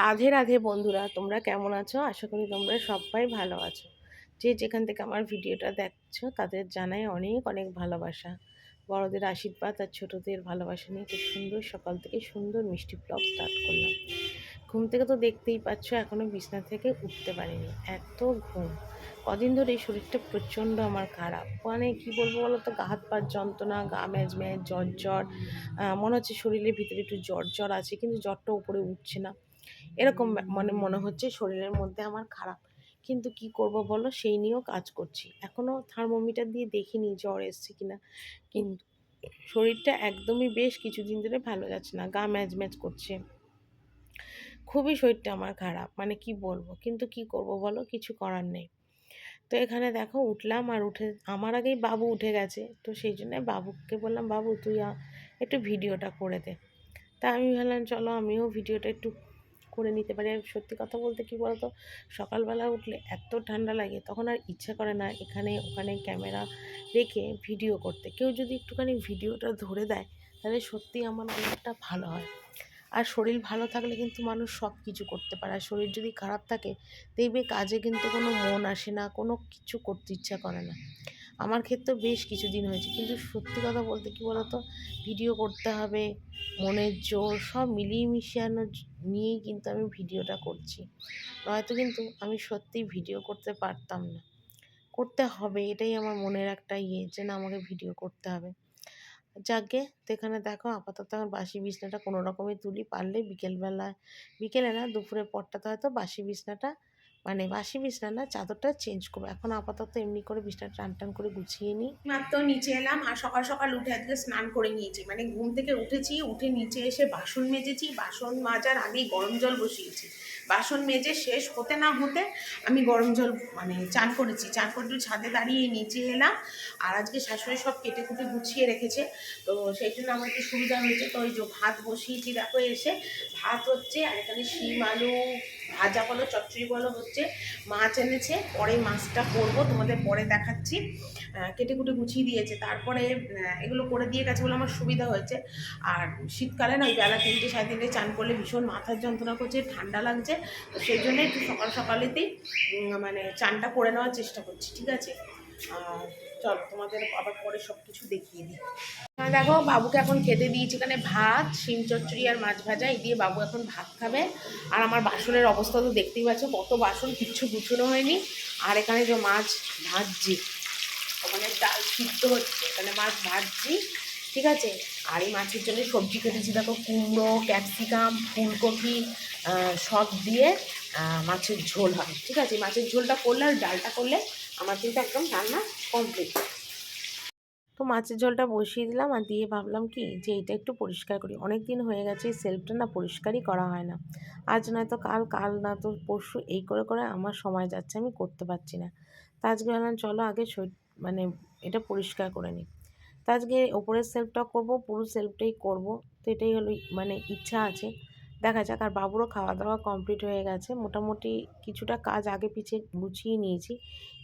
রাধে রাধে বন্ধুরা, তোমরা কেমন আছো? আশা করি তোমরা সবাই ভালো আছো। যে যেখান থেকে আমার ভিডিওটা দেখছো তাদের জানাই অনেক অনেক ভালোবাসা, বড়দের আশীর্বাদ আর ছোটদের ভালোবাসা নিয়ে খুব সুন্দর সকাল থেকে সুন্দর মিষ্টি ব্লগ স্টার্ট করলাম। ঘুম থেকে তো দেখতেই পাচ্ছ এখনো বিছনা থেকে উঠতে পারিনি, এত ঘুম। কদিন ধরে এই শরীরটা প্রচণ্ড আমার খারাপ, মানে কি বলবো বলো তো, গা হাত পার যন্ত্রণা, গা ম্যাজ ম্যাজ, জ্বর জ্বর, মনে হচ্ছে শরীরের ভিতরে একটু জ্বর জ্বর আছে, কিন্তু জ্বরটা উপরে উঠছে না, এরকম মানে মনে হচ্ছে শরীরের মধ্যে আমার খারাপ। কিন্তু কি করব বলো, সেই নিয়েও কাজ করছি। এখনও থার্মোমিটার দিয়ে দেখিনি জ্বর এসছে কিনা, কিন্তু শরীরটা একদমই বেশ কিছুদিন ধরে ভালো যাচ্ছে না, গা ম্যাজ ম্যাজ করছে, খুবই শরীরটা আমার খারাপ, মানে কি বলবো। কিন্তু কি করব বলো, কিছু করার নেই। তো এখানে দেখো উঠলাম, আর উঠে আমার আগেই বাবু উঠে গেছে, তো সেই জন্য বাবুকে বললাম, বাবু তুই একটু ভিডিওটা করে দে। তা আমি ভাবলাম চলো আমিও ভিডিওটা একটু করে নিতে পারি। আর সত্যি কথা বলতে কি বলতো, সকালবেলা উঠলে এত ঠান্ডা লাগে, তখন আর ইচ্ছা করে না এখানে ওখানে ক্যামেরা রেখে ভিডিও করতে। কেউ যদি একটুখানি ভিডিওটা ধরে দেয় তাহলে সত্যি আমার অনেকটা ভালো হয়। আর শরীর ভালো থাকলে কিন্তু মানুষ সব কিছু করতে পারে, আর শরীর যদি খারাপ থাকে দেখবে কাজে কিন্তু কোনো মন আসে না, কোনো কিছু করতে ইচ্ছা করে না। আমার ক্ষেত্রে বেশ কিছুদিন হয়েছে, কিন্তু সত্যি কথা বলতে কি বলতো, ভিডিও করতে হবে, মনের জোর সব মিলিয়ে মিশিয়ে নিয়েই কিন্তু আমি ভিডিওটা করছি। নয়তো কিন্তু আমি সত্যিই ভিডিও করতে পারতাম না। করতে হবে, এটাই আমার মনের একটা যে না, আমাকে ভিডিও করতে হবে। যাকগে, তো এখানে দেখো আপাতত আমার বাসি বিছনাটা কোনো রকমে তুলি, পারলে বিকেলবেলা, বিকেলে না দুপুরের পরটাতে হয়তো বাসি বিছনাটা, মানে বাসি বিছনা না, চাদরটা চেঞ্জ করবো। এখন আপাতত এমনি করে বিছনাটা টান টান করে গুছিয়ে নিই। মাত্র নিচে এলাম, আর সকাল সকাল উঠে আজকে স্নান করে নিয়েছি, মানে ঘুম থেকে উঠেছি, উঠে নিচে এসে বাসন মেজেছি, বাসন মাজার আগেই গরম জল বসিয়েছি। বাসন মেজে শেষ হতে না হতে আমি গরম জল মানে চান করেছি, চান করে একটু ছাদে দাঁড়িয়ে নিচে এলাম। আর আজকে শাশুড়ি সব কেটে কুটে গুছিয়ে রেখেছে, তো সেই জন্য আমার একটু সুবিধা হয়েছে। তো ওই যে ভাত বসিয়েছি দেখো, এসে ভাত হচ্ছে, আর এখানে শিম আলু ভাজা বলো চচ্চড়ি বলো হচ্ছে, মাছ এনেছে, পরে মাছটা করবো, তোমাদের পরে দেখাচ্ছি। কেটে কুটে গুছিয়ে দিয়েছে, তারপরে এগুলো করে দিয়ে গেছে বলে আমার সুবিধা হয়েছে। আর শীতকালে না ওই বেলা 3টে 3:30 চান করলে ভীষণ মাথার যন্ত্রণা করছে, ঠান্ডা লাগছে, তো সেই জন্য একটু সকাল সকালেতেই মানে চানটা করে নেওয়ার চেষ্টা করছি, ঠিক আছে। আর চলো তোমাদের আবার পরে সব কিছু দেখিয়ে দিই। দেখো বাবুকে এখন খেতে দিয়েছি, এখানে ভাত, শিম চচ্চড়ি আর মাছ ভাজা, এই দিয়ে বাবু এখন ভাত খাবে। আর আমার বাসনের অবস্থা তো দেখতেই পাচ্ছ, কত বাসন, কিচ্ছু গুছানো হয়নি। আর এখানে যে মাছ ভাজছি, ওখানে ডাল সিদ্ধ হচ্ছে, এখানে মাছ ভাজছি, ঠিক আছে। আর এই মাছের জন্য সবজি কেটেছি দেখো, কুমড়ো, ক্যাপসিকাম, ফুলকপি, সব দিয়ে মাছের ঝোল হয়, ঠিক আছে। মাছের ঝোলটা করলে আর ডালটা করলে আমার কিন্তু একদম রান্না কমপ্লিট। তো মাছের ঝোলটা বসিয়ে দিলাম, আর দিয়ে ভাবলাম কি যে এটা একটু পরিষ্কার করি, অনেক দিন হয়ে গেছে এই সেলফটা না পরিষ্কারই করা হয় না। আজ নয়তো কাল, কাল না তো পরশু, এই করে করে আমার সময় যাচ্ছে, আমি করতে পারছি না। তা আজকে ভাবলাম চলো আগে মানে এটা পরিষ্কার করে নিই। তা আজকে ওপরের সেলফটা করব, পুরো সেলফটাই করব। তো এটাই হলো মানে ইচ্ছা আছে, দেখা যাক। আর বাবুরও খাওয়া দাওয়া কমপ্লিট হয়ে গেছে, মোটামুটি কিছুটা কাজ আগে পিছিয়ে গুছিয়ে নিয়েছি।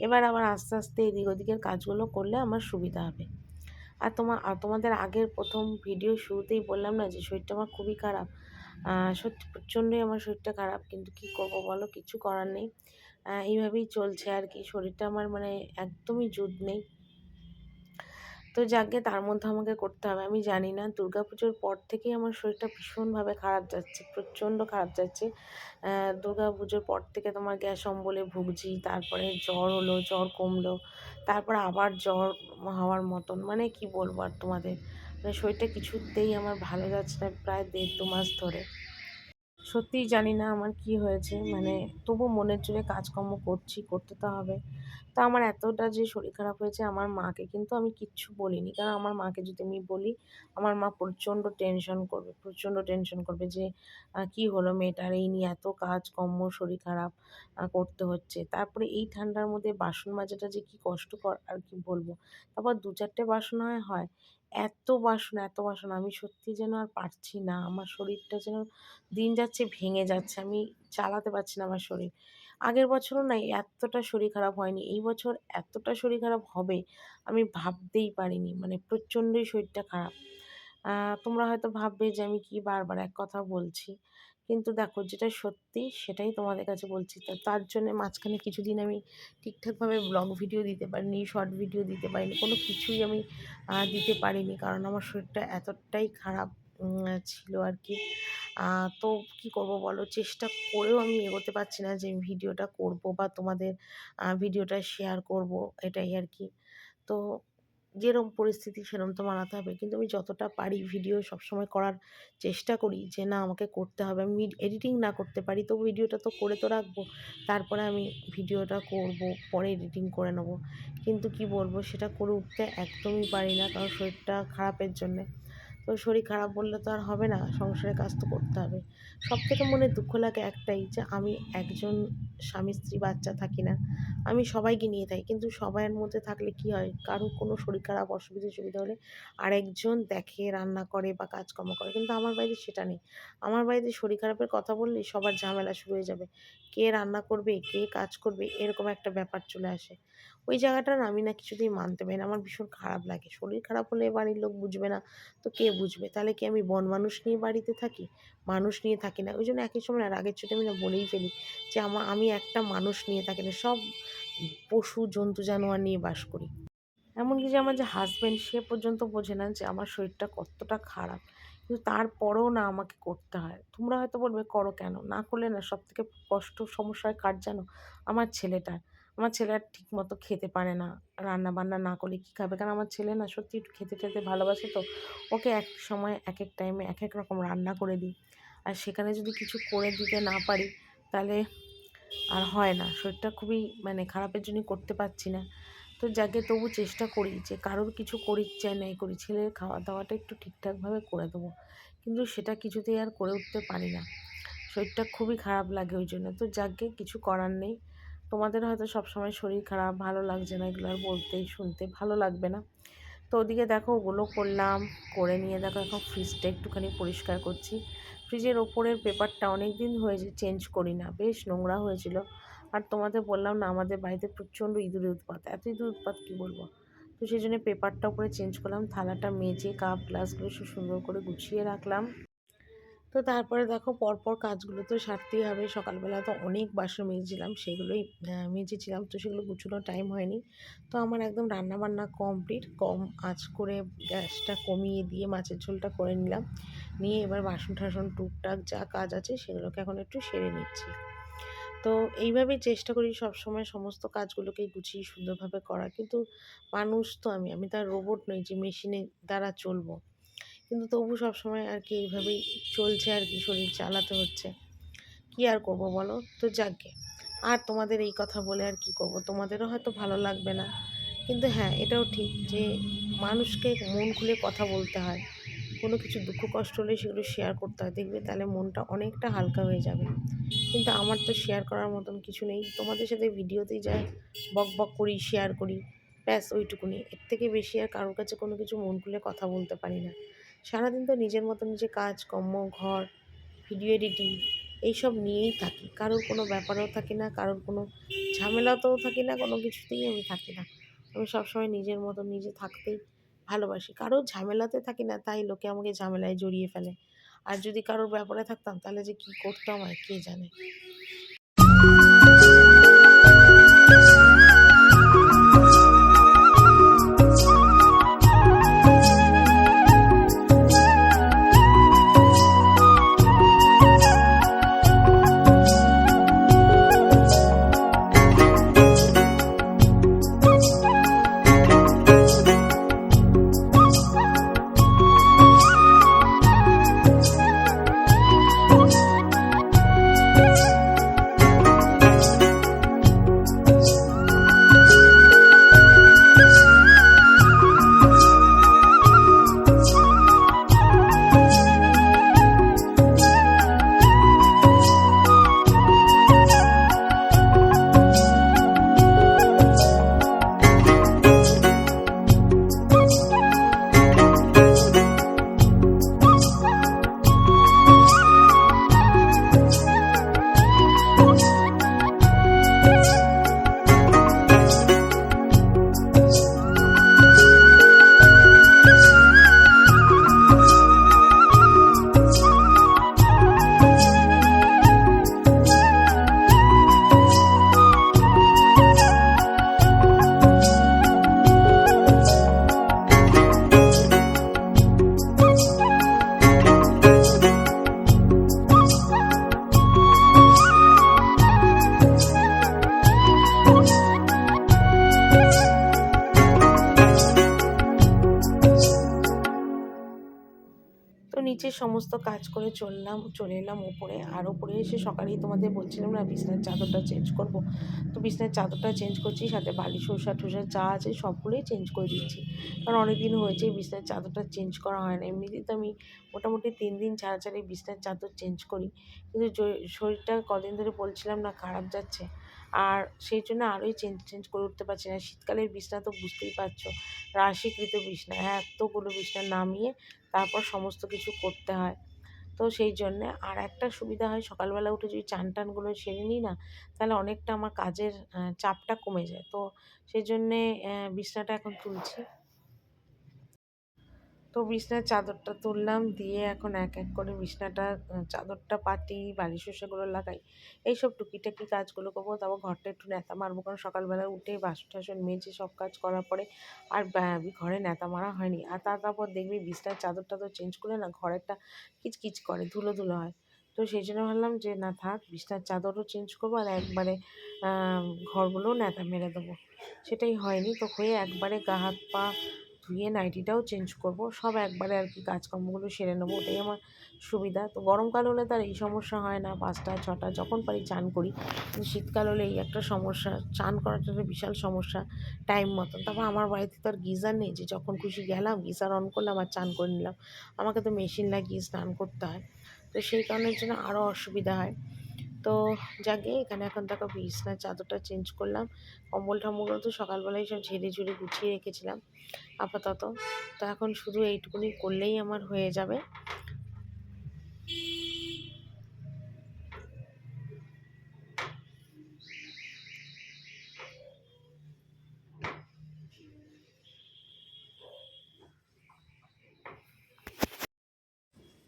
এবার আবার আস্তে আস্তে এদিক ওদিকের কাজগুলো করলে আমার সুবিধা হবে। আর তোমাদের আগের প্রথম ভিডিও শুরুতেই বললাম না যে শরীরটা আমার খুবই খারাপ। সত্যি প্রচণ্ডই আমার শরীরটা খারাপ, কিন্তু কি করব বলো, কিছু করার নেই। এইভাবেই চলছে আর কি, শরীরটা আমার মানে একদমই জুত নেই। তো যাকগে, তার মধ্যে আমাকে করতে হবে। আমি জানি না, দুর্গাপুজোর পর থেকেই আমার শরীরটা ভীষণভাবে খারাপ যাচ্ছে, প্রচণ্ড খারাপ যাচ্ছে। দুর্গাপুজোর পর থেকে তোমার গ্যাস অম্বলে ভুগছি, তারপরে জ্বর হলো, জ্বর কমলো, তারপরে আবার জ্বর হওয়ার মতন, মানে কি বলবো আর তোমাদের, মানে শরীরটা কিছুতেই আমার ভালো যাচ্ছে না প্রায় 1.5-2 মাস ধরে। সত্যিই জানি না আমার কি হয়েছে, মানে তবু মনের জোরে কাজকর্ম করছি, করতে তো হবে। তো আমার এতটা যে শরীর খারাপ হয়েছে, আমার মাকে কিন্তু আমি কিচ্ছু বলিনি, কারণ আমার মাকে যদি আমি বলি, আমার মা প্রচণ্ড টেনশন করবে, প্রচণ্ড টেনশন করবে যে কি হলো মেয়েটার, এই নিয়ে এত কাজকর্ম, শরীর খারাপ করতে হচ্ছে। তারপরে এই ঠান্ডার মধ্যে বাসন মাজাটা যে কি কষ্টকর আর কি বলবো। তারপর 2-4টে বাসন হয়, এত বাসন, এত বাসন, আমি সত্যি যেন আর পারছি না, আমার শরীরটা যেন দিন যাচ্ছে ভেঙে যাচ্ছে, আমি চালাতে পারছি না আমার শরীর। আগের বছরও না এতটা শরীর খারাপ হয়নি, এই বছর এতটা শরীর খারাপ হবে আমি ভাবতেই পারিনি, মানে প্রচণ্ডই শরীরটা খারাপ। তোমরা হয়তো ভাববে যে আমি কি বারবার এক কথা বলছি, কিন্তু দেখো যেটা সত্যি সেটাই তোমাদের কাছে বলছি। তো তার জন্য মাঝখানে কিছুদিন আমি ঠিকঠাকভাবে ব্লগ ভিডিও দিতে পারিনি, শর্ট ভিডিও দিতে পারিনি, কোনো কিছুই আমি দিতে পারিনি, কারণ আমার শরীরটা এতটাই খারাপ ছিল আর কি। তো কি করব বলো, চেষ্টা করেও আমি এগোতে পারছি না যে ভিডিওটা করব বা তোমাদের ভিডিওটা শেয়ার করব, এটাই আর কি। তো যেরকম পরিস্থিতি সেরকম তো মানাতে হবে, কিন্তু আমি যতটা পারি ভিডিও সবসময় করার চেষ্টা করি যে না আমাকে করতে হবে। আমি এডিটিং না করতে পারি তো ভিডিওটা তো করে তো রাখবো, তারপরে আমি ভিডিওটা করব, পরে এডিটিং করে নেব। কিন্তু কি বলবো, সেটা করে উঠতে একদমই পারি না, কারণ শরীরটা খারাপের জন্যে। তো শরীর খারাপ বললে তো আর হবে না, সংসারের কাজ তো করতে হবে। সবথেকে মনে দুঃখ লাগে একটাই, যে আমি একজন স্বামী স্ত্রী বাচ্চা থাকি না, আমি সবাইকে নিয়ে থাকি, কিন্তু সবাইয়ের মধ্যে থাকলে কি হয়, কারো কোনো শরীর খারাপ অসুবিধা সুবিধা হলে আরেকজন দেখে, রান্না করে বা কাজকর্ম করে, কিন্তু আমার বাড়িতে সেটা নেই। আমার বাড়িতে শরীর খারাপের কথা বললেই সবার ঝামেলা শুরু হয়ে যাবে, কে রান্না করবে, কে কাজ করবে, এরকম একটা ব্যাপার চলে আসে। ওই জায়গাটা না আমি না কিছুতেই মানতে পারি না, আমার ভীষণ খারাপ লাগে। শরীর খারাপ হলে বাড়ির লোক বুঝবে না তো কে বুঝবে? তাহলে কি আমি বন মানুষ নিয়ে বাড়িতে থাকি? মানুষ নিয়ে থাকি না। ওই জন্য একই সময় না রাগের চোটে আমি না বলেই ফেলি যে আমি একটা মানুষ নিয়ে থাকি না, সব পশু জন্তু জানোয়ার নিয়ে বাস করি। এমনকি যে আমার যে হাসব্যান্ড, সে পর্যন্ত বোঝে না যে আমার শরীরটা কতটা খারাপ, কিন্তু তারপরেও না আমাকে করতে হয়। তোমরা হয়তো বলবে করো কেন? না করলে না সবথেকে কষ্ট সমস্যা হয় কার জানো? আমার ছেলেটার। আমার ছেলে আর ঠিক মতো খেতে পারে না, রান্না বান্না না করলে কী খাবে? কারণ আমার ছেলে না সত্যি একটু খেতে টেতে ভালোবাসে, তো ওকে এক সময় এক এক টাইমে এক এক রকম রান্না করে দিই। আর সেখানে যদি কিছু করে দিতে না পারি তাহলে আর হয় না। শরীরটা খুবই মানে খারাপের জন্যই করতে পারছি না। তো যাকে তবু চেষ্টা করি যে কারোর কিছু করি চাই নাই করি, ছেলের খাওয়া দাওয়াটা একটু ঠিকঠাকভাবে করে দেবো, কিন্তু সেটা কিছুতেই আর করে উঠতে পারি না। শরীরটা খুবই খারাপ লাগে ওই জন্য। তো যাকে কিছু করার নেই। তোমাদের হয়তো সবসময় শরীর খারাপ, ভালো লাগছে না, এগুলো আর বলতে শুনতে ভালো লাগবে না। তো ওদিকে দেখো ওগুলো করলাম, করে নিয়ে দেখো এখন ফ্রিজটা একটুখানি পরিষ্কার করছি। ফ্রিজের ওপরের পেপারটা অনেক দিন হয়েছে চেঞ্জ করি না, বেশ নোংরা হয়েছিল। আর তোমাদের বললাম না আমাদের বাড়িতে প্রচণ্ড ইঁদুরের উৎপাত, এত ইঁদুর উৎপাত কী বলবো। তো সেই জন্য পেপারটা উপরে চেঞ্জ করলাম, থালাটা মেজে কাপ গ্লাসগুলো সব সুন্দর করে গুছিয়ে রাখলাম। তো তারপরে দেখো পরপর কাজগুলো তো সারতেই হবে। সকালবেলা তো অনেক বাসন মেজেছিলাম, সেগুলোই মেজেছিলাম, তো সেগুলো গুছানোর টাইম হয়নি। তো আমার একদম রান্নাবান্না কমপ্লিট, কম আঁচ করে গ্যাসটা কমিয়ে দিয়ে মাছের ঝোলটা করে নিলাম। নিয়ে এবার বাসন টাসন টুকটাক যা কাজ আছে সেগুলোকে এখন একটু সেরে নিচ্ছি। তো এইভাবেই চেষ্টা করি সবসময় সমস্ত কাজগুলোকেই গুছিয়ে সুন্দরভাবে করা, কিন্তু মানুষ তো আমি তো আর রোবট নই যে মেশিনের দ্বারা চলবো। কিন্তু তবু সবসময় আর কি এইভাবেই চলছে আর কি, শরীর চালাতে হচ্ছে। কী আর করবো বলো? তো যাকগে। আর তোমাদের এই কথা বলে আর কি করব, তোমাদেরও হয়তো ভালো লাগবে না। কিন্তু হ্যাঁ, এটাও ঠিক যে মানুষকে মন খুলে কথা বলতে হয়। কোনো কিছু দুঃখ কষ্ট হলে সেগুলো শেয়ার করতে হয়, দেখবে তাহলে মনটা অনেকটা হালকা হয়ে যাবে। কিন্তু আমার তো শেয়ার করার মতন কিছু নেই। তোমাদের সাথে ভিডিওতেই যা বক বক করি, শেয়ার করি, ব্যাস ওইটুকুনি। এর থেকে বেশি আর কারোর কাছে কোনো কিছু মন খুলে কথা বলতে পারি না। সারাদিন তো নিজের মতো নিজে কাজ কর্ম, ঘর, ভিডিও এডিটিং এইসব নিয়েই থাকি। কারোর কোনো ব্যাপারেও থাকি না, কারোর কোনো ঝামেলাতেও থাকি না, কোনো কিছুতেই আমি থাকি না। আমি সবসময় নিজের মতো নিজে থাকতেই ভালোবাসি। কারোর ঝামেলাতে থাকি না, তাই লোকে আমাকে ঝামেলায় জড়িয়ে ফেলে। আর যদি কারোর ব্যাপারে থাকতাম তাহলে যে কী করতো আমায় কে জানে। নিচের সমস্ত কাজ করে চলে এলাম ওপরে। আর ওপরে এসে সকালেই তোমাদের বলছিলাম না বিছানার চাদরটা চেঞ্জ করব। তো বিছানার চাদরটা চেঞ্জ করছি, সাথে বালিশ ওষা-টোষা যা আছে সবগুলোই চেঞ্জ করে দিচ্ছি। কারণ অনেক দিন হয়েছে বিছানার চাদরটা চেঞ্জ করা হয় না। এমনিতেই তো আমি মোটামুটি ৩ দিন ছাড়া, ছাড়াই বিছানার চাদর চেঞ্জ করি। কিন্তু শরীরটা কদিন ধরে বলছিলাম না খারাপ যাচ্ছে। আর সেই জন্য আরোই চেঞ্জ করে উঠতে পারছি না। শীতকালের বিছানা তো বুঝতেই পারছো, রাশিকৃত বিছানা। এতগুলো বিছানা নামিয়ে তারপর সমস্ত কিছু করতে হয়। তো সেই জন্যে আর একটা সুবিধা হয়, সকালবেলা উঠে যদি চান-টানগুলো সেরে নিই না, তাহলে অনেকটা আমার কাজের চাপটা কমে যায়। তো সেই জন্যে বিছানাটা এখন তুলছি। তো বিছানার চাদরটা তুললাম, দিয়ে এখন এক এক করে বিছানাটা চাদরটা পাতি, বালিশ ওষাগুলো লাগাই। এইসব টুকিটাকি কাজগুলো করবো। তারপর ঘরটা একটু ন্যাতা মারবো, কারণ সকালবেলা উঠে বাসন-টাসন মেজে সব কাজ করার পরে আর ঘরে ন্যাতা মারা হয়নি। আর তারপর দেখবি বিছানার চাদর-টাদর চেঞ্জ করলে না ঘরেরটা কিচকিচ করে, ধুলো, ধুলো হয়। তো সেই জন্য ভাবলাম যে না থাক, বিছানার চাদরও চেঞ্জ করবো আর একবারে আ ঘরগুলোও ন্যাতা মেরে দেবো। সেটাই হয়নি। তো হয়ে একবারে গা হাত পা ধুয়ে নাইটিটাও চেঞ্জ করব। সব একবারে আর কি কাজকর্মগুলো সেরে নেবো। ওটাই আমার সুবিধা। তো গরমকাল হলে তো আর এই সমস্যা হয় না। ৫টা ৬টা যখন পারি চান করি। কিন্তু শীতকাল হলে এই একটা সমস্যা। চান করাটা একটা বিশাল সমস্যা টাইম মতন। তারপর আমার বাড়িতে তো আর গিজার নেই যে যখন খুশি গেলাম গিজার অন করলাম আর চান করে নিলাম। আমাকে তো মেশিন লাগিয়ে স্নান করতে হয়। তো সেই কারণের জন্য আরও অসুবিধা হয়। তো যাকগে, এখানে এখন দেখো বিছানার চাদরটা চেঞ্জ করলাম। কম্বল-টম্বলগুলো তো সকালবেলায় সব ঝেড়ে-ঝুড়ে গুছিয়ে রেখেছিলাম আপাতত। তো এখন শুধু এইটুকুনি করলেই আমার হয়ে যাবে।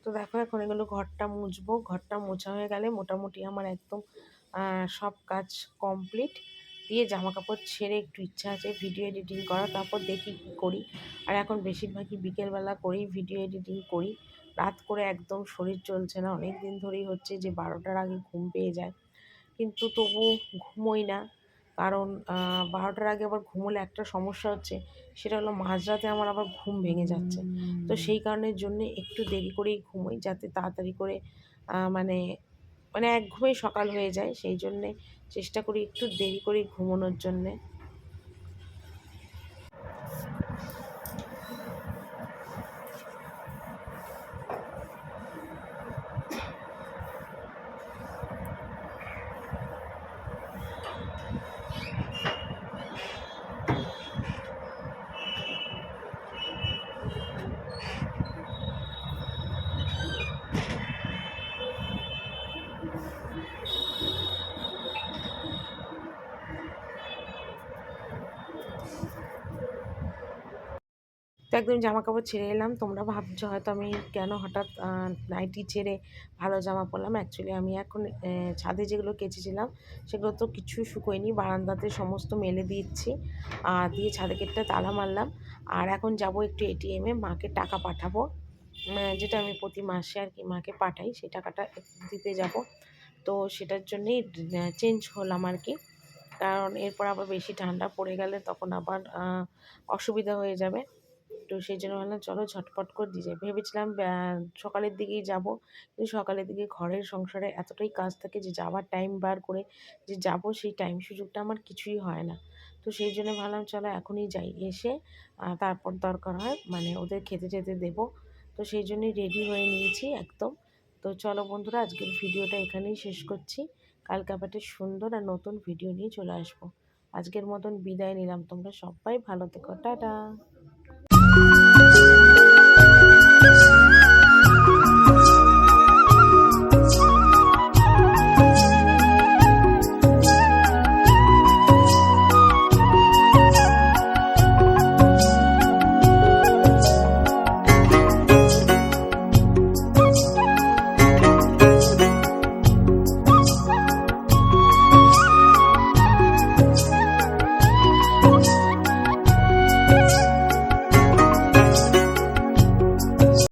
তো দেখো এখন এগুলো ঘরটা মুছবো। ঘরটা মোছা হয়ে গেলে মোটামুটি আমার একদম সব কাজ কমপ্লিট। দিয়ে জামাকাপড় ছেড়ে একটু ইচ্ছা আছে ভিডিও এডিটিং করা, তারপর দেখি কী করি। আর এখন বেশিরভাগই বিকেলবেলা করেই ভিডিও এডিটিং করি। রাত করে একদম শরীর চলছে না। অনেক দিন ধরেই হচ্ছে যে 12টার আগে ঘুম পেয়ে যায়। কিন্তু তবু ঘুমোই না। কারণ 12টার আগে আবার ঘুমোলে একটা সমস্যা হচ্ছে, সেটা হলো মাঝরাতে আমার আবার ঘুম ভেঙে যাচ্ছে। তো সেই কারণের জন্যে একটু দেরি করেই ঘুমোই, যাতে তাড়াতাড়ি করে মানে এক ঘুমেই সকাল হয়ে যায়। সেই জন্যে চেষ্টা করি একটু দেরি করেই ঘুমোনোর জন্যে। তো একদম জামাকাপড় ছেড়ে এলাম। তোমরা ভাবছো হয়তো আমি কেন হঠাৎ নাইটি ছেড়ে ভালো জামা পরলাম। অ্যাকচুয়ালি আমি এখন ছাদে যেগুলো কেচেছিলাম সেগুলো তো কিছুই শুকোয়নি। বারান্দাতে সমস্ত মেলে দিচ্ছি। দিয়ে ছাদে গেটটা তালা মারলাম। আর এখন যাব একটু এটিএমে মাকে টাকা পাঠাবো। যেটা আমি প্রতি মাসে আর কি মাকে পাঠাই, সেই টাকাটা দিতে যাব। তো সেটার জন্যেই চেঞ্জ হলাম আর কি। কারণ এরপর আবার বেশি ঠান্ডা পড়ে গেলে তখন আবার অসুবিধা হয়ে যাবে। তো সেই জন্য ভাবলাম চলো ঝটপট করে দিয়ে যাই। ভেবেছিলাম সকালের দিকেই যাব, কিন্তু সকালের দিকে ঘরের সংসারে এতটাই কাজ থাকে যে যাওয়ার টাইম বার করে যে যাব সেই টাইম সুযোগটা আমার কিছুই হয় না। তো সেই জন্য ভাবলাম চলো এখনই যাই, এসে তারপর দরকার হয় ওদের খেতে টেতে দেবো। তো সেই জন্যই রেডি হয়ে নিয়েছি একদম। তো চলো বন্ধুরা, আজকের ভিডিওটা এখানেই শেষ করছি। কালকে আবার একটা সুন্দর আর নতুন ভিডিও নিয়ে চলে আসবো। আজকের মতন বিদায় নিলাম। তোমরা সবাই ভালো থেকো। টাটা।